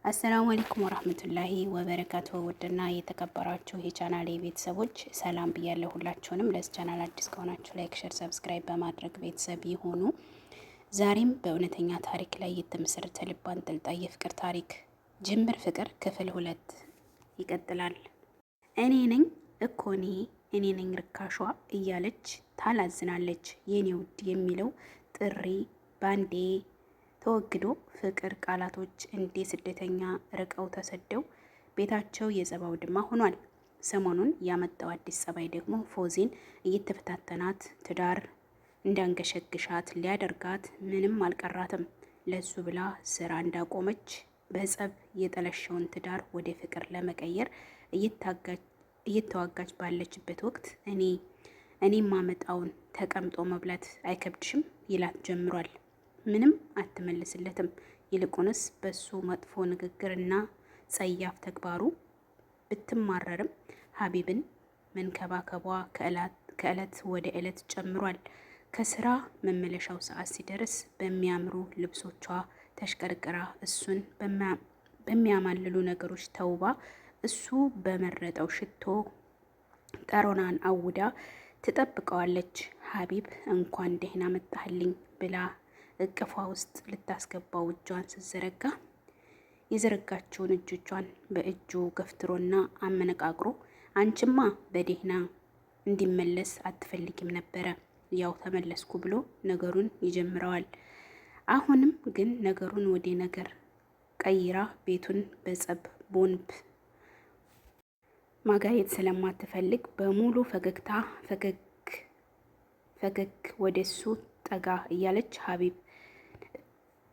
አሰላሙ አለይኩም ወራህመቱላሂ ወበረካቱ። ውድና የተከበራችሁ የቻናሌ ቤተሰቦች ሰላም ብያለሁ ሁላችሁንም። ለዚህ ቻናል አዲስ ከሆናችሁ ላይክ፣ ሼር፣ ሰብስክራይብ በማድረግ ቤተሰብ ይሁኑ። ዛሬም በእውነተኛ ታሪክ ላይ የተመሰረተ ልብ አንጠልጣይ የፍቅር ታሪክ ጅምር ፍቅር ክፍል 2 ይቀጥላል። እኔ ነኝ እኮ እኔ ነኝ ርካሿ እያለች ታላዝናለች። የኔ ውድ የሚለው ጥሪ ባንዴ ተወግዶ ፍቅር ቃላቶች እንደ ስደተኛ ርቀው ተሰደው ቤታቸው የጸብ አውድማ ሆኗል። ሰሞኑን ያመጣው አዲስ ጸባይ ደግሞ ፎዚን እየተፈታተናት ትዳር እንዳንገሸግሻት ሊያደርጋት ምንም አልቀራትም። ለሱ ብላ ስራ እንዳቆመች በጸብ የጠለሸውን ትዳር ወደ ፍቅር ለመቀየር እየተዋጋች ባለችበት ወቅት እኔ ማመጣውን ተቀምጦ መብላት አይከብድሽም ይላት ጀምሯል። ምንም አትመልስለትም። ይልቁንስ በሱ መጥፎ ንግግርና ጸያፍ ተግባሩ ብትማረርም ሀቢብን መንከባከቧ ከእለት ወደ እለት ጨምሯል። ከስራ መመለሻው ሰዓት ሲደርስ በሚያምሩ ልብሶቿ ተሽቀርቅራ እሱን በሚያማልሉ ነገሮች ተውባ እሱ በመረጠው ሽቶ ጠሮናን አውዳ ትጠብቀዋለች። ሀቢብ እንኳን ደህና መጣህልኝ ብላ እቅፏ ውስጥ ልታስገባው እጇን ስትዘረጋ የዘረጋችውን እጆቿን በእጁ ገፍትሮና አመነቃቅሮ አንቺማ በደህና እንዲመለስ አትፈልጊም ነበረ፣ ያው ተመለስኩ ብሎ ነገሩን ይጀምረዋል። አሁንም ግን ነገሩን ወደ ነገር ቀይራ ቤቱን በጸብ ቦንብ ማጋየት ስለማትፈልግ በሙሉ ፈገግታ ፈገግ ወደሱ ጠጋ እያለች ሀቢብ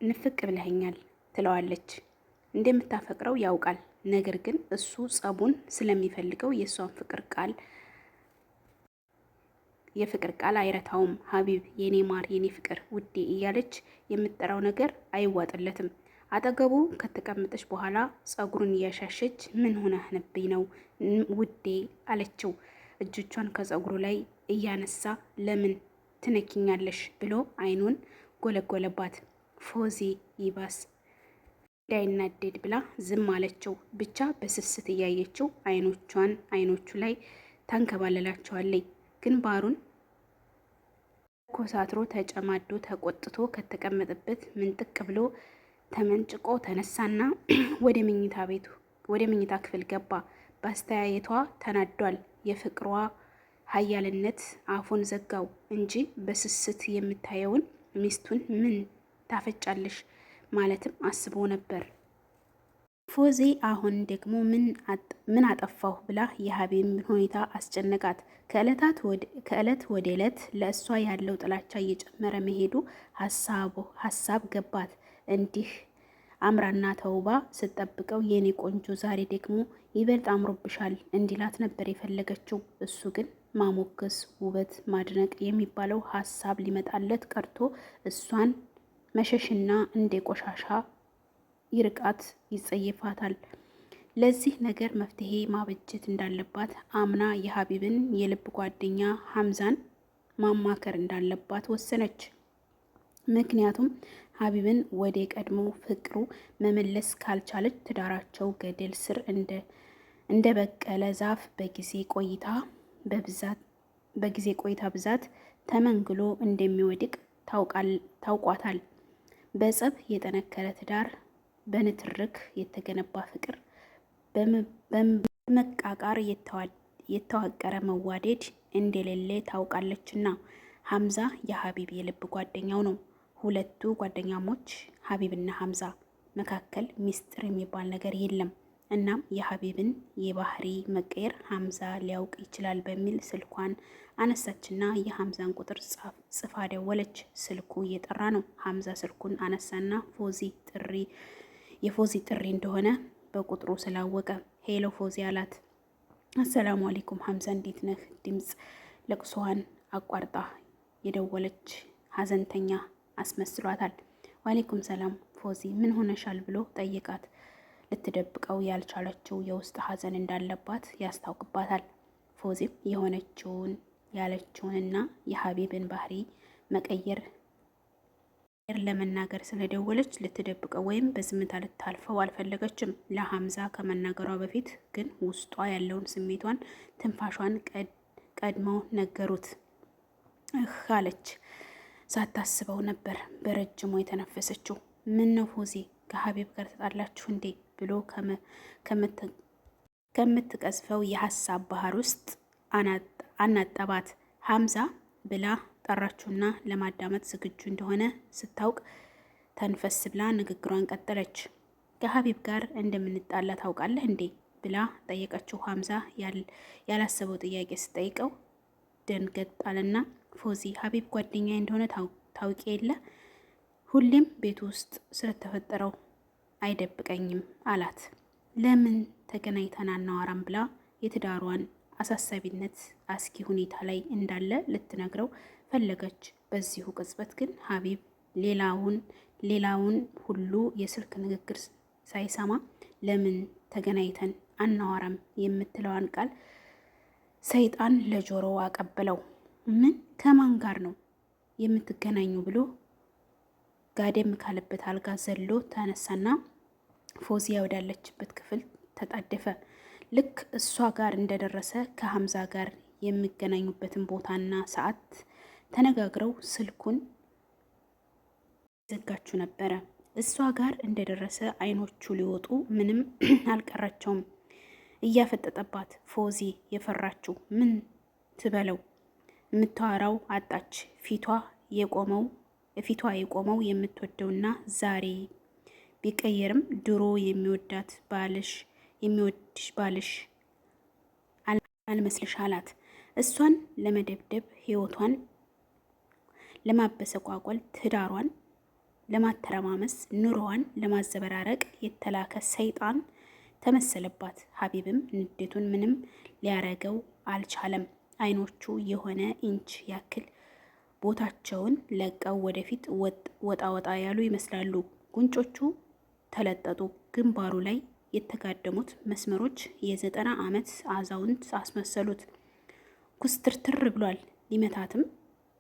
ንፍቅ ብለኸኛል ትለዋለች። እንደምታፈቅረው ያውቃል። ነገር ግን እሱ ጸቡን ስለሚፈልገው የእሷን የፍቅር ቃል አይረታውም። ሀቢብ የኔ ማር፣ የኔ ፍቅር፣ ውዴ እያለች የምትጠራው ነገር አይዋጥለትም። አጠገቡ ከተቀመጠች በኋላ ጸጉሩን እያሻሸች ምን ሆነህንብኝ ነው ውዴ አለችው። እጆቿን ከጸጉሩ ላይ እያነሳ ለምን ትነኪኛለሽ ብሎ አይኑን ጎለጎለባት። ፎዚ ይባስ እንዳይናደድ ብላ ዝም አለችው። ብቻ በስስት እያየችው አይኖቹ ላይ ታንከባለላቸዋለች። ግንባሩን ኮሳትሮ ተጨማዶ ተቆጥቶ ከተቀመጠበት ምንጥቅ ብሎ ተመንጭቆ ተነሳና ወደ መኝታ ክፍል ገባ። በአስተያየቷ ተናዷል። የፍቅሯ ኃያልነት አፉን ዘጋው እንጂ በስስት የምታየውን ሚስቱን ምን ታፈጫለሽ ማለትም አስቦ ነበር። ፎዚ አሁን ደግሞ ምን አጠፋሁ ብላ የሀቢብን ሁኔታ አስጨነቃት። ከእለት ወደ እለት ለእሷ ያለው ጥላቻ እየጨመረ መሄዱ ሀሳብ ገባት። እንዲህ አምራና ተውባ ስትጠብቀው የኔ ቆንጆ ዛሬ ደግሞ ይበልጥ አምሮብሻል እንዲላት ነበር የፈለገችው። እሱ ግን ማሞገስ፣ ውበት ማድነቅ የሚባለው ሀሳብ ሊመጣለት ቀርቶ እሷን መሸሽና እንደ ቆሻሻ ይርቃት ይጸየፋታል። ለዚህ ነገር መፍትሄ ማበጀት እንዳለባት አምና የሀቢብን የልብ ጓደኛ ሀምዛን ማማከር እንዳለባት ወሰነች። ምክንያቱም ሀቢብን ወደ ቀድሞ ፍቅሩ መመለስ ካልቻለች ትዳራቸው ገደል ስር እንደ በቀለ ዛፍ በጊዜ ቆይታ ብዛት ተመንግሎ እንደሚወድቅ ታውቋታል። በጸብ የጠነከረ ትዳር፣ በንትርክ የተገነባ ፍቅር፣ በመቃቃር የተዋቀረ መዋደድ እንደሌለ ታውቃለችና። ሀምዛ የሀቢብ የልብ ጓደኛው ነው። ሁለቱ ጓደኛሞች ሀቢብና ሀምዛ መካከል ሚስጥር የሚባል ነገር የለም። እናም የሀቢብን የባህሪ መቀየር ሀምዛ ሊያውቅ ይችላል በሚል ስልኳን አነሳችና የሀምዛን ቁጥር ጽፋ ደወለች። ስልኩ እየጠራ ነው። ሀምዛ ስልኩን አነሳና የፎዚ ጥሪ እንደሆነ በቁጥሩ ስላወቀ ሄሎ ፎዚ አላት። አሰላሙ አለይኩም ሀምዛ እንዴት ነህ? ድምፅ ለቅሶዋን አቋርጣ የደወለች ሀዘንተኛ አስመስሏታል። ዋሌኩም ሰላም ፎዚ ምን ሆነሻል ብሎ ጠይቃት። ልትደብቀው ያልቻለችው የውስጥ ሀዘን እንዳለባት ያስታውቅባታል። ፎዚም የሆነችውን ያለችውንና የሀቢብን ባህሪ መቀየር ለመናገር ስለደወለች ልትደብቀው ወይም በዝምታ ልታልፈው አልፈለገችም። ለሐምዛ ከመናገሯ በፊት ግን ውስጧ ያለውን ስሜቷን፣ ትንፋሿን ቀድመው ነገሩት። አለች። ሳታስበው ነበር በረጅሙ የተነፈሰችው። ምን ነው ፎዚ፣ ከሀቢብ ጋር ተጣላችሁ እንዴ ብሎ ከምትቀዝፈው የሀሳብ ባህር ውስጥ አናጠባት። ሐምዛ ብላ ጠራችውና ለማዳመጥ ዝግጁ እንደሆነ ስታውቅ ተንፈስ ብላ ንግግሯን ቀጠለች። ከሀቢብ ጋር እንደምንጣላ ታውቃለህ እንዴ ብላ ጠየቀችው። ሐምዛ ያላሰበው ጥያቄ ስጠይቀው ደንገጥ አለና ፎዚ፣ ሀቢብ ጓደኛ እንደሆነ ታውቂ የለ ሁሌም ቤት ውስጥ ስለተፈጠረው አይደብቀኝም አላት። ለምን ተገናኝተን አናወራም ብላ የትዳሯን አሳሳቢነት አስጊ ሁኔታ ላይ እንዳለ ልትነግረው ፈለገች። በዚሁ ቅጽበት ግን ሀቢብ ሌላውን ሁሉ የስልክ ንግግር ሳይሰማ ለምን ተገናኝተን አናወራም የምትለዋን ቃል ሰይጣን ለጆሮ አቀበለው። ምን ከማን ጋር ነው የምትገናኙ ብሎ ጋደም ካለበት አልጋ ዘሎ ተነሳና ፎዚያ ወዳለችበት ክፍል ተጣደፈ። ልክ እሷ ጋር እንደደረሰ ከሐምዛ ጋር የሚገናኙበትን ቦታና ሰዓት ተነጋግረው ስልኩን ዘጋችሁ ነበረ። እሷ ጋር እንደደረሰ አይኖቹ ሊወጡ ምንም አልቀራቸውም። እያፈጠጠባት ፎዚ የፈራችው ምን ትበለው የምታወራው አጣች። ፊቷ የቆመው የምትወደውና ዛሬ ቢቀየርም ድሮ የሚወድሽ ባልሽ አልመስልሽ አላት። እሷን ለመደብደብ፣ ህይወቷን ለማበሰቋቆል፣ ትዳሯን ለማተረማመስ፣ ኑሮዋን ለማዘበራረቅ የተላከ ሰይጣን ተመሰለባት። ሀቢብም ንዴቱን ምንም ሊያረገው አልቻለም። አይኖቹ የሆነ ኢንች ያክል ቦታቸውን ለቀው ወደፊት ወጣ ያሉ ይመስላሉ። ጉንጮቹ ተለጠጡ። ግንባሩ ላይ የተጋደሙት መስመሮች የ90 ዓመት አዛውንት አስመሰሉት። ኩስትርትር ብሏል። ሊመታትም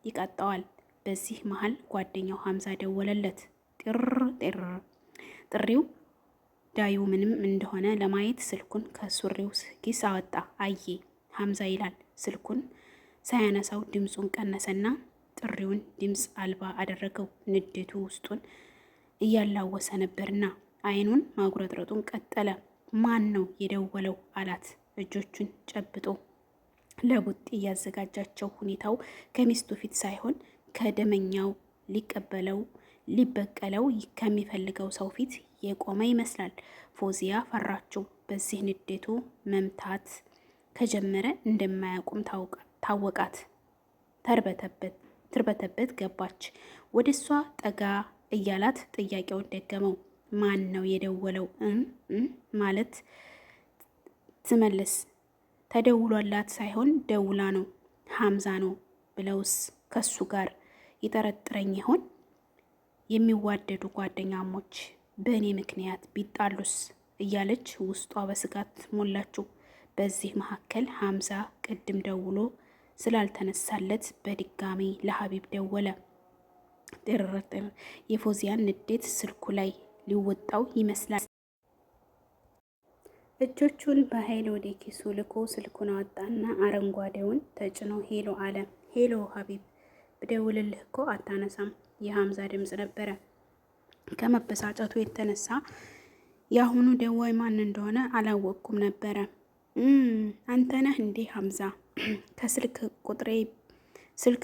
ይቃጣዋል። በዚህ መሃል ጓደኛው ሐምዛ ደወለለት። ጥሪው ዳዩ ምንም እንደሆነ ለማየት ስልኩን ከሱሪው ኪስ አወጣ። አየ ሐምዛ ይላል። ስልኩን ሳያነሳው ድምፁን ቀነሰና ጥሪውን ድምፅ አልባ አደረገው። ንዴቱ ውስጡን እያላወሰ ነበርና አይኑን ማጉረጥረጡን ቀጠለ። ማን ነው የደወለው አላት እጆቹን ጨብጦ ለቡጥ እያዘጋጃቸው። ሁኔታው ከሚስቱ ፊት ሳይሆን ከደመኛው ሊበቀለው ከሚፈልገው ሰው ፊት የቆመ ይመስላል። ፎዚያ ፈራችው። በዚህ ንዴቱ መምታት ከጀመረ እንደማያቆም ታወቃት። ትርበተበት ገባች። ወደ እሷ ጠጋ እያላት ጥያቄውን ደገመው። ማን ነው የደወለው ማለት ትመልስ። ተደውሎላት ሳይሆን ደውላ ነው። ሐምዛ ነው ብለውስ ከሱ ጋር ይጠረጥረኝ ይሆን? የሚዋደዱ ጓደኛሞች በእኔ ምክንያት ቢጣሉስ እያለች ውስጧ በስጋት ሞላችው። በዚህ መካከል ሐምዛ ቅድም ደውሎ ስላልተነሳለት በድጋሚ ለሀቢብ ደወለ። ጥርጥር የፎዚያን ንዴት ስልኩ ላይ ሊወጣው ይመስላል። እጆቹን በኃይል ወደ ኪሱ ልኮ ስልኩን አወጣና አረንጓዴውን ተጭኖ ሄሎ አለ። ሄሎ ሀቢብ፣ ብደውልልህ እኮ አታነሳም። የሐምዛ ድምፅ ነበረ። ከመበሳጨቱ የተነሳ የአሁኑ ደዋይ ማን እንደሆነ አላወቅኩም ነበረ። አንተ ነህ እንዴ ሐምዛ? ከስልክ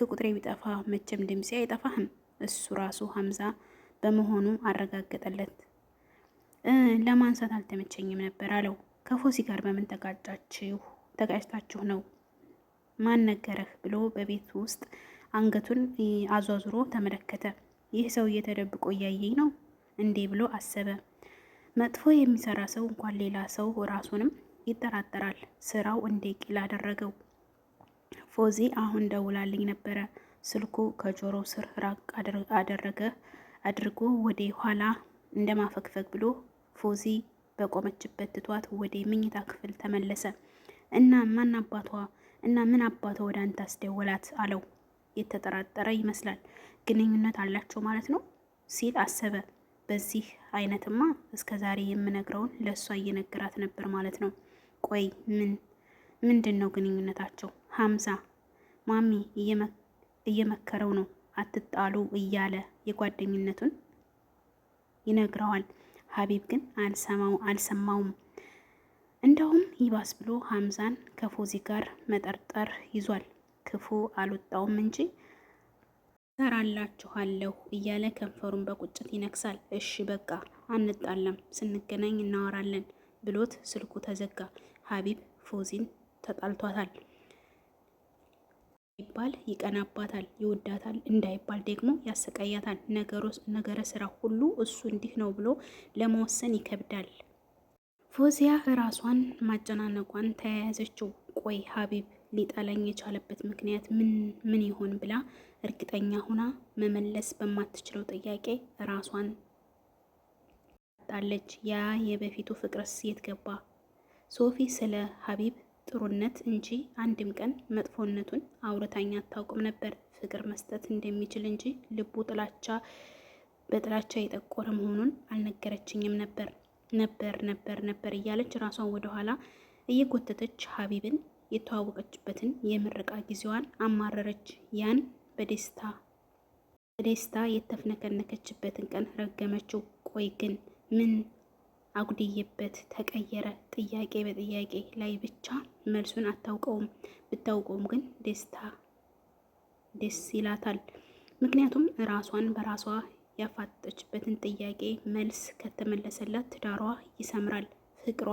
ቁጥሬ ቢጠፋ መቼም ድምፄ አይጠፋህም። እሱ ራሱ ሐምዛ በመሆኑ አረጋገጠለት። ለማንሳት አልተመቸኝም ነበር አለው። ከፎሲ ጋር በምን ተጋጭታችሁ ነው? ማን ነገረህ ብሎ በቤት ውስጥ አንገቱን አዟዙሮ ተመለከተ። ይህ ሰውዬ ተደብቆ እያየኝ ነው እንዴ ብሎ አሰበ። መጥፎ የሚሰራ ሰው እንኳን ሌላ ሰው ራሱንም ይጠራጠራል። ስራው እንደ ቂል አደረገው። ፎዚ አሁን ደውላልኝ ነበረ። ስልኩ ከጆሮ ስር ራቅ አድርጎ ወደ ኋላ እንደማፈግፈግ ብሎ ፎዚ በቆመችበት ትቷት ወደ መኝታ ክፍል ተመለሰ። እና ምን አባቷ ወደ አንተ አስደወላት አለው። የተጠራጠረ ይመስላል። ግንኙነት አላቸው ማለት ነው ሲል አሰበ። በዚህ አይነትማ እስከ ዛሬ የምነግረውን ለእሷ እየነገራት ነበር ማለት ነው። ቆይ ምንድን ነው ግንኙነታቸው? ሀምዛ ማሚ እየመከረው ነው አትጣሉ እያለ የጓደኝነቱን ይነግረዋል። ሀቢብ ግን አልሰማውም። እንደውም ይባስ ብሎ ሀምዛን ከፎዚ ጋር መጠርጠር ይዟል። ክፉ አልወጣውም እንጂ ሰራላችኋለሁ እያለ ከንፈሩን በቁጭት ይነክሳል። እሺ በቃ አንጣለም፣ ስንገናኝ እናወራለን ብሎት ስልኩ ተዘጋ። ሀቢብ ፎዚን ተጣልቷታል ይባል ይቀናባታል፣ ይወዳታል እንዳይባል ደግሞ ያሰቃያታል። ነገረ ስራ ሁሉ እሱ እንዲህ ነው ብሎ ለመወሰን ይከብዳል። ፎዚያ ራሷን ማጨናነቋን ተያያዘችው። ቆይ ሀቢብ ሊጠላኝ የቻለበት ምክንያት ምን ይሆን ብላ እርግጠኛ ሆና መመለስ በማትችለው ጥያቄ ራሷን ጣለች። ያ የበፊቱ ፍቅርስ የት ገባ? ሶፊ ስለ ሀቢብ ጥሩነት እንጂ አንድም ቀን መጥፎነቱን አውርታኝ አታውቅም ነበር። ፍቅር መስጠት እንደሚችል እንጂ ልቡ በጥላቻ የጠቆረ መሆኑን አልነገረችኝም ነበር እያለች ራሷን ወደኋላ እየጎተተች ሀቢብን የተዋወቀችበትን የምረቃ ጊዜዋን አማረረች። ያን በደስታ የተፍነከነከችበትን ቀን ረገመችው። ቆይ ግን ምን አጉድዬበት ተቀየረ? ጥያቄ በጥያቄ ላይ ብቻ መልሱን አታውቀውም። ብታውቀውም ግን ደስ ይላታል። ምክንያቱም ራሷን በራሷ ያፋጠችበትን ጥያቄ መልስ ከተመለሰላት ትዳሯ ይሰምራል፣ ፍቅሯ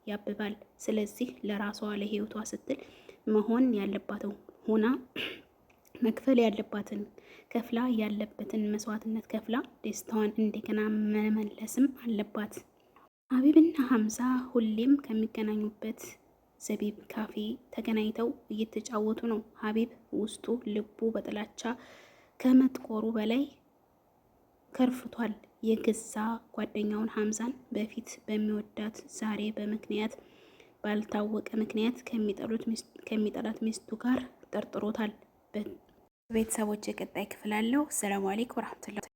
ያብባል። ስለዚህ ለራሷ ለህይወቷ ስትል መሆን ያለባትን ሆና መክፈል ያለባትን ከፍላ ያለበትን መስዋዕትነት ከፍላ ደስታዋን እንደገና መመለስም አለባት። ሀቢብና ሀምዛ ሁሌም ከሚገናኙበት ዘቢብ ካፌ ተገናኝተው እየተጫወቱ ነው። ሀቢብ ውስጡ ልቡ በጥላቻ ከመጥቆሩ በላይ ከርፍቷል። የገዛ ጓደኛውን ሀምዛን በፊት በሚወዳት ዛሬ ባልታወቀ ምክንያት ከሚጠላት ሚስቱ ጋር ጠርጥሮታል። ቤተሰቦች የቀጣይ ክፍል አለው። ሰላም አለይኩም ወራህመቱላሂ